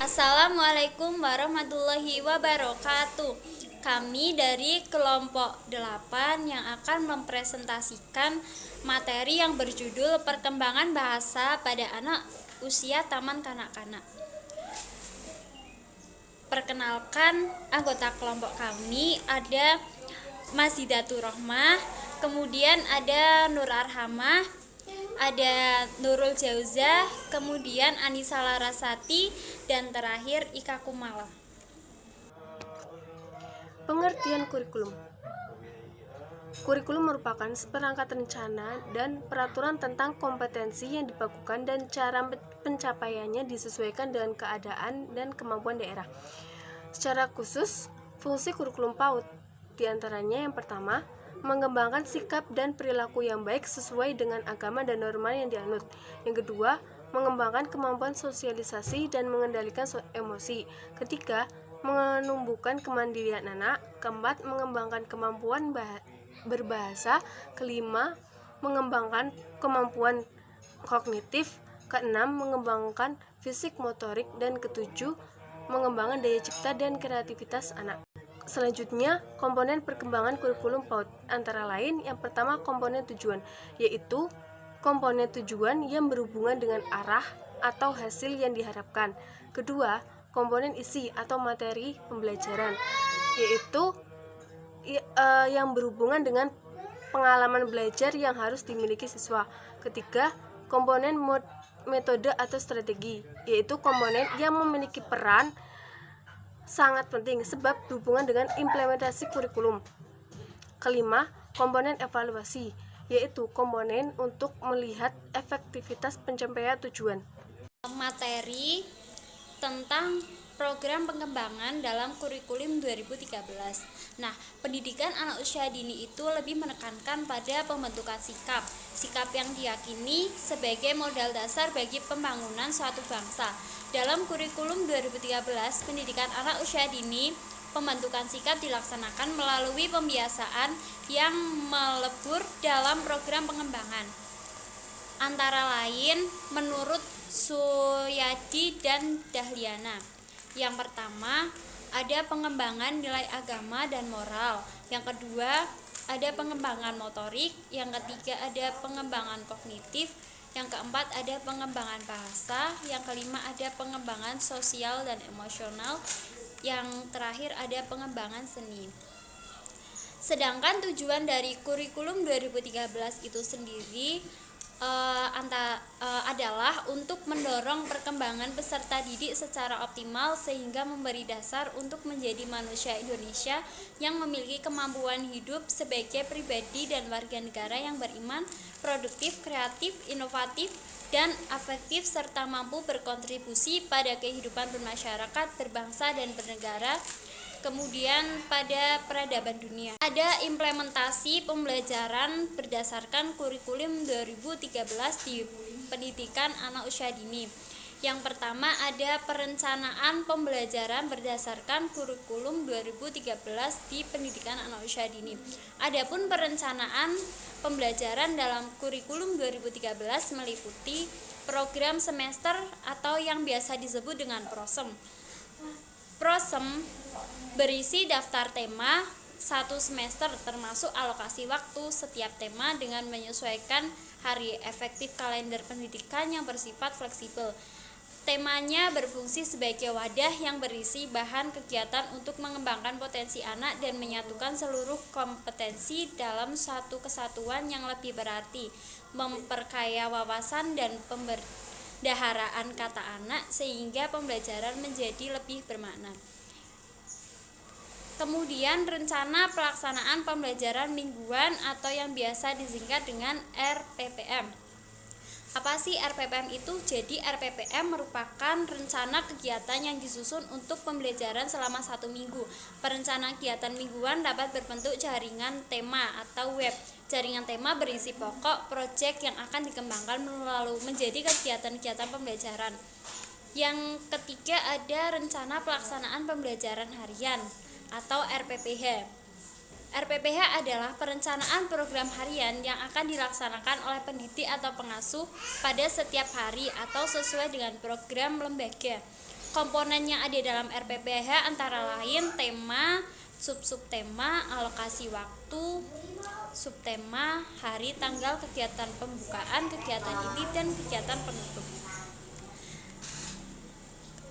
Assalamualaikum warahmatullahi wabarakatuh. Kami dari kelompok 8 yang akan mempresentasikan materi yang berjudul Perkembangan Bahasa pada Anak Usia Taman Kanak-kanak. Perkenalkan, anggota kelompok kami ada Mazidatur Rohmah, kemudian ada Nur Arhamah, ada Nurul Jauzah, kemudian Anissa Larasati, dan terakhir Ika Kumala. Pengertian kurikulum. Kurikulum merupakan seperangkat rencana dan peraturan tentang kompetensi yang dibakukan dan cara pencapaiannya disesuaikan dengan keadaan dan kemampuan daerah. Secara khusus, fungsi kurikulum PAUD diantaranya yang pertama, mengembangkan sikap dan perilaku yang baik sesuai dengan agama dan norma yang dianut. Yang kedua, mengembangkan kemampuan sosialisasi dan mengendalikan emosi. Ketiga, menumbuhkan kemandirian anak. Keempat, mengembangkan kemampuan berbahasa. Kelima, mengembangkan kemampuan kognitif. Keenam, mengembangkan fisik motorik. Dan ketujuh, mengembangkan daya cipta dan kreativitas anak. Selanjutnya, komponen perkembangan kurikulum PAUD antara lain yang pertama komponen tujuan, yaitu komponen tujuan yang berhubungan dengan arah atau hasil yang diharapkan. Kedua, komponen isi atau materi pembelajaran, yaitu yang berhubungan dengan pengalaman belajar yang harus dimiliki siswa. Ketiga, komponen metode atau strategi, yaitu komponen yang memiliki peran sangat penting sebab berhubungan dengan implementasi kurikulum. Kelima, komponen evaluasi, yaitu komponen untuk melihat efektivitas pencapaian tujuan. Materi tentang program pengembangan dalam kurikulum 2013. Nah, pendidikan anak usia dini itu lebih menekankan pada pembentukan sikap yang diyakini sebagai modal dasar bagi pembangunan suatu bangsa. Dalam kurikulum 2013, pendidikan anak usia dini, pembentukan sikap dilaksanakan melalui pembiasaan yang melebur dalam program pengembangan. Antara lain, menurut Suyadi dan Dahliana. Yang pertama, ada pengembangan nilai agama dan moral. Yang kedua, ada pengembangan motorik. Yang ketiga, ada pengembangan kognitif. Yang keempat, ada pengembangan bahasa. Yang kelima, ada pengembangan sosial dan emosional. Yang terakhir, ada pengembangan seni. Sedangkan tujuan dari kurikulum 2013 itu sendiri adalah untuk mendorong perkembangan peserta didik secara optimal sehingga memberi dasar untuk menjadi manusia Indonesia yang memiliki kemampuan hidup sebagai pribadi dan warga negara yang beriman, produktif, kreatif, inovatif, dan afektif serta mampu berkontribusi pada kehidupan bermasyarakat, berbangsa, dan bernegara. Kemudian pada peradaban dunia ada implementasi pembelajaran berdasarkan kurikulum 2013 di pendidikan anak usia dini. Yang pertama ada perencanaan pembelajaran berdasarkan kurikulum 2013 di pendidikan anak usia dini. Adapun perencanaan pembelajaran dalam kurikulum 2013 meliputi program semester atau yang biasa disebut dengan PROSEM. PROSEM berisi daftar tema satu semester termasuk alokasi waktu setiap tema dengan menyesuaikan hari efektif kalender pendidikan yang bersifat fleksibel. Temanya berfungsi sebagai wadah yang berisi bahan kegiatan untuk mengembangkan potensi anak dan menyatukan seluruh kompetensi dalam satu kesatuan yang lebih berarti, memperkaya wawasan dan pembendaharaan kata anak sehingga pembelajaran menjadi lebih bermakna. Kemudian rencana pelaksanaan pembelajaran mingguan atau yang biasa disingkat dengan RPPM. Apa sih RPPM itu? Jadi RPPM merupakan rencana kegiatan yang disusun untuk pembelajaran selama 1 minggu. Perencanaan kegiatan mingguan dapat berbentuk jaringan tema atau web. Jaringan tema berisi pokok proyek yang akan dikembangkan melalui menjadi kegiatan-kegiatan pembelajaran. Yang ketiga ada rencana pelaksanaan pembelajaran harian atau RPPH. RPPH adalah perencanaan program harian yang akan dilaksanakan oleh pendidik atau pengasuh pada setiap hari atau sesuai dengan program lembaga. Komponen yang ada dalam RPPH antara lain tema, subtema, alokasi waktu, subtema, hari, tanggal, kegiatan pembukaan, kegiatan inti, dan kegiatan penutup.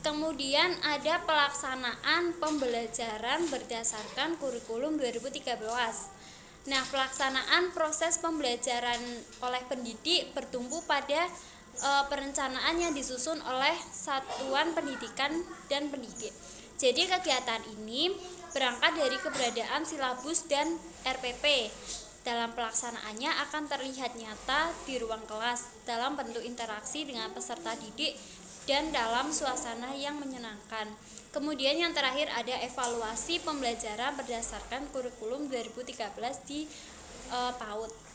Kemudian ada pelaksanaan pembelajaran berdasarkan kurikulum 2013. Nah, pelaksanaan proses pembelajaran oleh pendidik bertumpu pada perencanaan yang disusun oleh satuan pendidikan dan pendidik. Jadi kegiatan ini berangkat dari keberadaan silabus dan RPP. Dalam pelaksanaannya akan terlihat nyata di ruang kelas dalam bentuk interaksi dengan peserta didik dan dalam suasana yang menyenangkan. Kemudian yang terakhir ada evaluasi pembelajaran berdasarkan kurikulum 2013 di PAUD.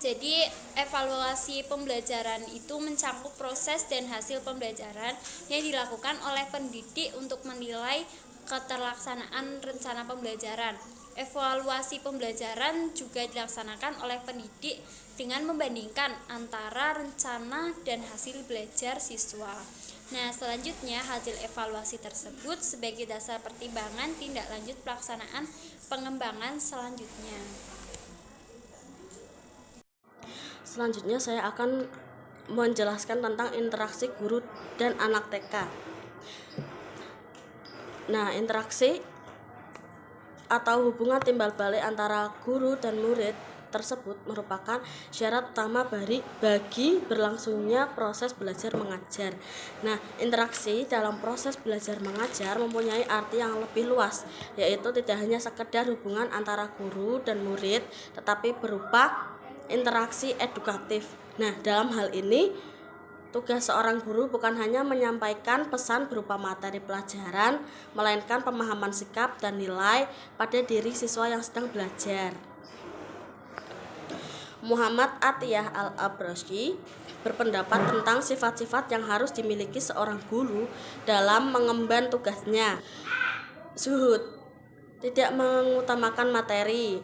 Jadi evaluasi pembelajaran itu mencakup proses dan hasil pembelajaran yang dilakukan oleh pendidik untuk menilai keterlaksanaan rencana pembelajaran. Evaluasi pembelajaran juga dilaksanakan oleh pendidik dengan membandingkan antara rencana dan hasil belajar siswa. Nah, selanjutnya hasil evaluasi tersebut sebagai dasar pertimbangan tindak lanjut pelaksanaan pengembangan selanjutnya. Selanjutnya saya akan menjelaskan tentang interaksi guru dan anak TK. Nah, interaksi atau hubungan timbal balik antara guru dan murid tersebut merupakan syarat utama bagi berlangsungnya proses belajar mengajar. Nah, interaksi dalam proses belajar mengajar mempunyai arti yang lebih luas, yaitu tidak hanya sekedar hubungan antara guru dan murid, tetapi berupa interaksi edukatif. Nah, dalam hal ini tugas seorang guru bukan hanya menyampaikan pesan berupa materi pelajaran, melainkan pemahaman sikap dan nilai pada diri siswa yang sedang belajar. Muhammad Atiyah Al-Abrashi berpendapat tentang sifat-sifat yang harus dimiliki seorang guru dalam mengemban tugasnya. Zuhud, tidak mengutamakan materi,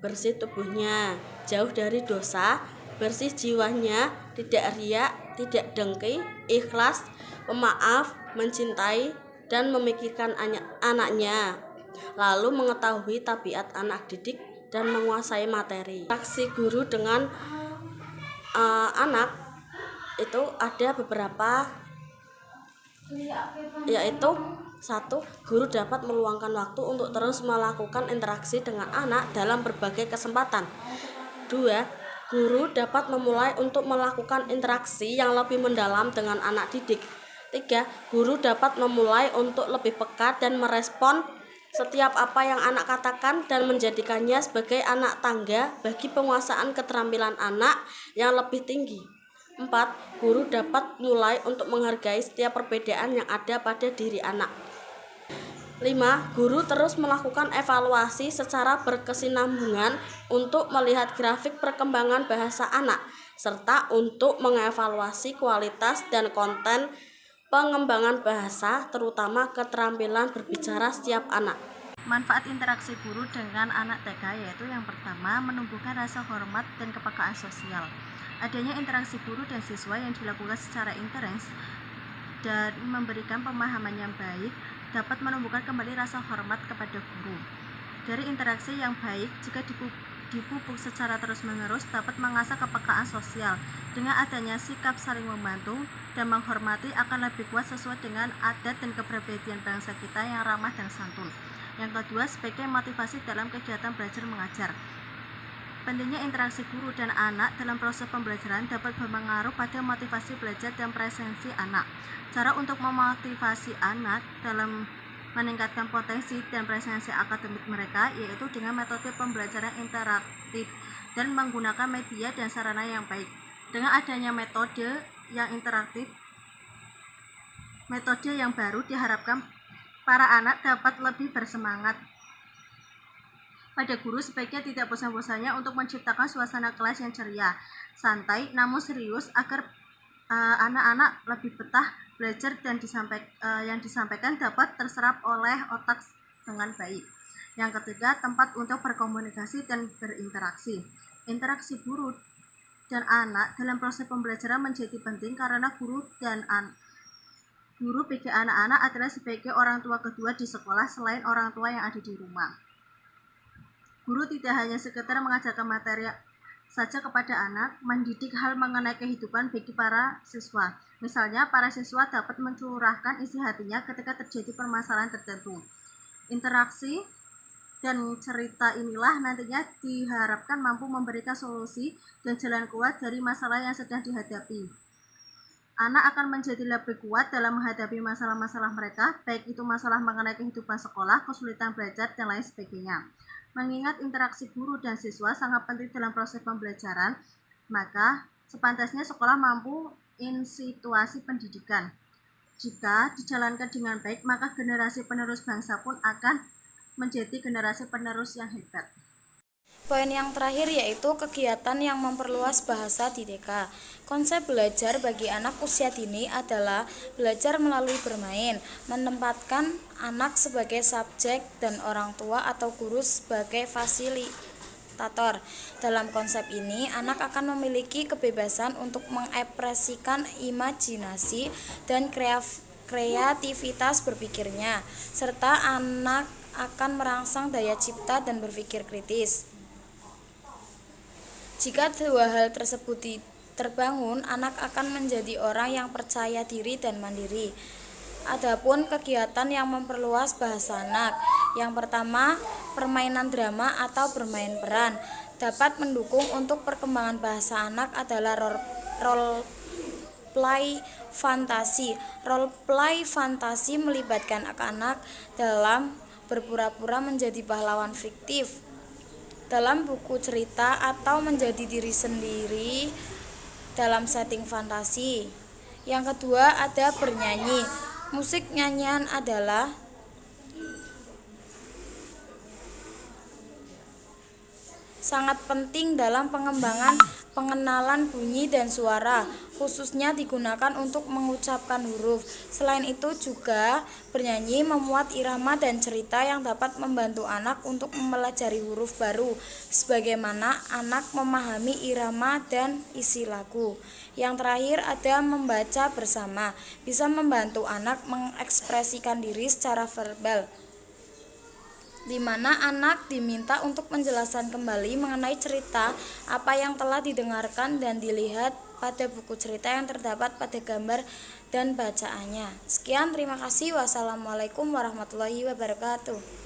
bersih tubuhnya, jauh dari dosa, bersih jiwanya, tidak riak, tidak dengki, ikhlas, pemaaf, mencintai, dan memikirkan anaknya, lalu mengetahui tabiat anak didik dan menguasai materi. Interaksi guru dengan anak itu ada beberapa, yaitu 1. Guru dapat meluangkan waktu untuk terus melakukan interaksi dengan anak dalam berbagai kesempatan. 2. Guru dapat memulai untuk melakukan interaksi yang lebih mendalam dengan anak didik. 3. Guru dapat memulai untuk lebih peka dan merespon setiap apa yang anak katakan dan menjadikannya sebagai anak tangga bagi penguasaan keterampilan anak yang lebih tinggi. 4. Guru dapat mulai untuk menghargai setiap perbedaan yang ada pada diri anak. 5. Guru terus melakukan evaluasi secara berkesinambungan untuk melihat grafik perkembangan bahasa anak, serta untuk mengevaluasi kualitas dan konten pengembangan bahasa, terutama keterampilan berbicara setiap anak. Manfaat interaksi guru dengan anak TK yaitu yang pertama, menumbuhkan rasa hormat dan kepekaan sosial. Adanya interaksi guru dan siswa yang dilakukan secara intens dan memberikan pemahaman yang baik dapat menumbuhkan kembali rasa hormat kepada guru. Dari interaksi yang baik, jika dipupuk secara terus-menerus, dapat mengasah kepekaan sosial. Dengan adanya sikap saling membantu dan menghormati akan lebih kuat sesuai dengan adat dan kepribadian bangsa kita yang ramah dan santun. Yang kedua, sebagai motivasi dalam kegiatan belajar mengajar. Pentingnya interaksi guru dan anak dalam proses pembelajaran dapat berpengaruh pada motivasi belajar dan presensi anak. Cara untuk memotivasi anak dalam meningkatkan potensi dan presensi akademik mereka yaitu dengan metode pembelajaran interaktif dan menggunakan media dan sarana yang baik. Dengan adanya metode yang interaktif, metode yang baru diharapkan para anak dapat lebih bersemangat. Pada guru sebaiknya tidak bosan-bosannya untuk menciptakan suasana kelas yang ceria, santai, namun serius agar anak-anak lebih betah belajar dan yang disampaikan dapat terserap oleh otak dengan baik. Yang ketiga, tempat untuk berkomunikasi dan berinteraksi. Interaksi guru dan anak dalam proses pembelajaran menjadi penting karena guru dan Guru bagi anak-anak adalah sebagai orang tua kedua di sekolah selain orang tua yang ada di rumah. Guru tidak hanya sekedar mengajarkan materi saja kepada anak, mendidik hal mengenai kehidupan bagi para siswa. Misalnya, para siswa dapat mencurahkan isi hatinya ketika terjadi permasalahan tertentu. Interaksi dan cerita inilah nantinya diharapkan mampu memberikan solusi dan jalan keluar dari masalah yang sedang dihadapi. Anak akan menjadi lebih kuat dalam menghadapi masalah-masalah mereka, baik itu masalah mengenai kehidupan sekolah, kesulitan belajar, dan lain sebagainya. Mengingat interaksi guru dan siswa sangat penting dalam proses pembelajaran, maka sepantasnya sekolah mampu in situasi pendidikan. Jika dijalankan dengan baik, maka generasi penerus bangsa pun akan menjadi generasi penerus yang hebat. Poin yang terakhir yaitu kegiatan yang memperluas bahasa di TK. Konsep belajar bagi anak usia dini adalah belajar melalui bermain, menempatkan anak sebagai subjek dan orang tua atau guru sebagai fasilitator. Dalam konsep ini, anak akan memiliki kebebasan untuk mengekspresikan imajinasi dan kreativitas berpikirnya, serta anak akan merangsang daya cipta dan berpikir kritis. Jika dua hal tersebut terbangun, anak akan menjadi orang yang percaya diri dan mandiri. Adapun kegiatan yang memperluas bahasa anak, yang pertama, permainan drama atau bermain peran dapat mendukung untuk perkembangan bahasa anak adalah role play fantasi. Role play fantasi melibatkan anak-anak dalam berpura-pura menjadi pahlawan fiktif dalam buku cerita atau menjadi diri sendiri dalam setting fantasi. Yang kedua ada bernyanyi. Musik nyanyian adalah sangat penting dalam pengembangan pengenalan bunyi dan suara, khususnya digunakan untuk mengucapkan huruf. Selain itu juga bernyanyi memuat irama dan cerita yang dapat membantu anak untuk mempelajari huruf baru, sebagaimana anak memahami irama dan isi lagu. Yang terakhir ada membaca bersama, bisa membantu anak mengekspresikan diri secara verbal, di mana anak diminta untuk menjelaskan kembali mengenai cerita apa yang telah didengarkan dan dilihat pada buku cerita yang terdapat pada gambar dan bacaannya. Sekian, terima kasih. Wassalamualaikum warahmatullahi wabarakatuh.